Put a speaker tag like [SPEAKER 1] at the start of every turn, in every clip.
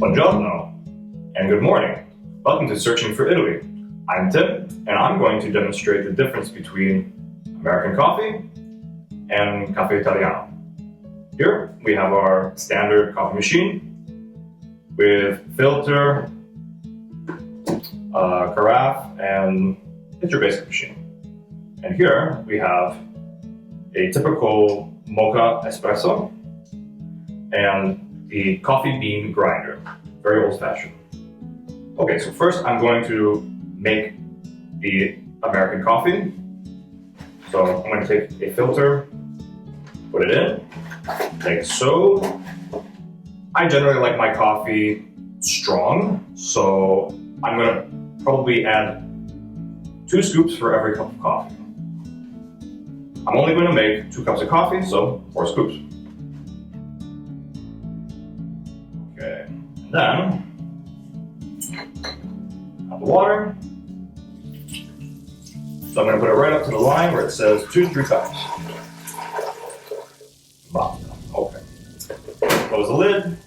[SPEAKER 1] Buongiorno, and good morning. Welcome to Searching for Italy. I'm Tim, and I'm going to demonstrate the difference between American coffee and Caffè Italiano. Here we have our standard coffee machine with filter, carafe, and it's your basic machine. And here we have a typical Moka espresso and the coffee bean grinder, very old-fashioned. Okay, so first I'm going to make the American coffee. So I'm going to take a filter, put it in, like so. I generally like my coffee strong, so I'm going to probably add 2 scoops for every cup of coffee. I'm only going to make 2 cups of coffee, so 4 scoops. Okay, and then add the water. So I'm going to put it right up to the line where it says 2 to 3 cups. Okay. Close the lid.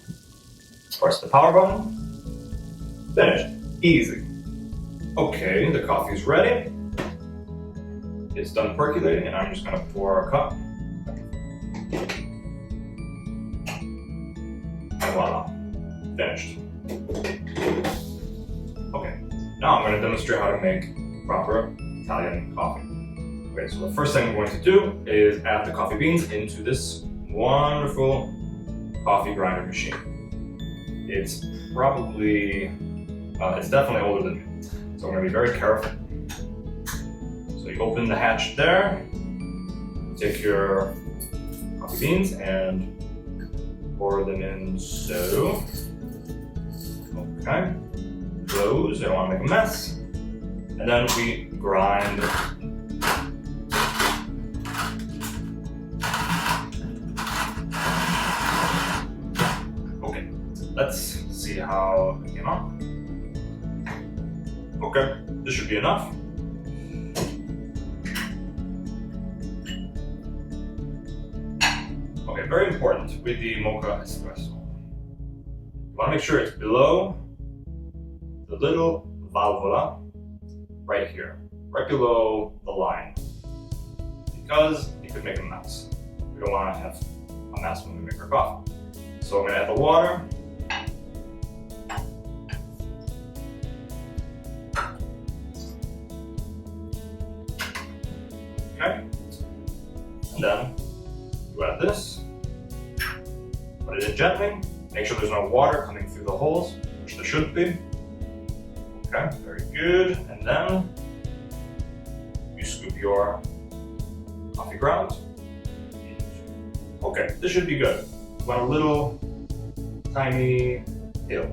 [SPEAKER 1] Press the power button. Finished. Easy. Okay, the coffee is ready. It's done percolating, and I'm just going to pour a cup. And voila. Finished. Okay, now I'm going to demonstrate how to make proper Italian coffee. Okay, so the first thing we're going to do is add the coffee beans into this wonderful coffee grinder machine. It's definitely older than me, so I'm going to be very careful. So you open the hatch there, take your coffee beans and pour them in so. Okay, close, you don't want to make a mess. And then we grind. Okay, let's see how it came out. Okay, this should be enough. Okay, very important with the Moka espresso. You want to make sure it's below the little valvola right here, right below the line, because it could make a mess. We don't want to have a mess when we make our coffee. So I'm going to add the water. Okay, and then you add this, put it in gently, make sure there's no water coming through the holes, which there shouldn't be. Okay, very good, and then you scoop your coffee grounds. Okay, this should be good. You want a little tiny hill,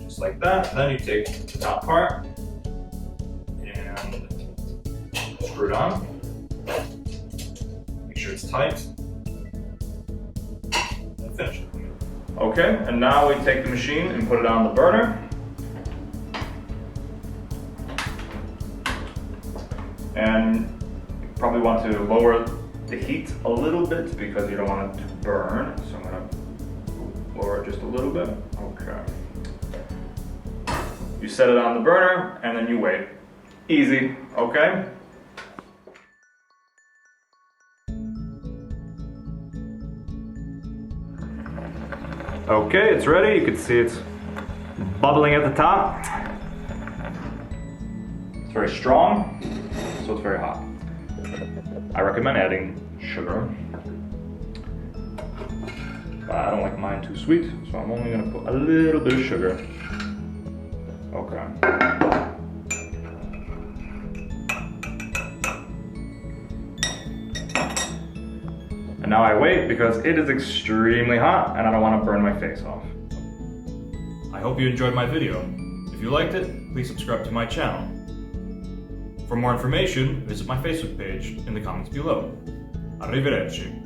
[SPEAKER 1] just like that. Then you take the top part and screw it on. Make sure it's tight. And finish it. Okay, and now we take the machine and put it on the burner. And you probably want to lower the heat a little bit because you don't want it to burn. So I'm going to lower it just a little bit. Okay. You set it on the burner and then you wait. Easy, okay? Okay, it's ready. You can see it's bubbling at the top. It's very strong, so it's very hot. I recommend adding sugar, but I don't like mine too sweet, so I'm only going to put a little bit of sugar. Okay. And now I wait because it is extremely hot and I don't want to burn my face off. I hope you enjoyed my video. If you liked it, please subscribe to my channel. For more information, visit my Facebook page in the comments below. Arrivederci.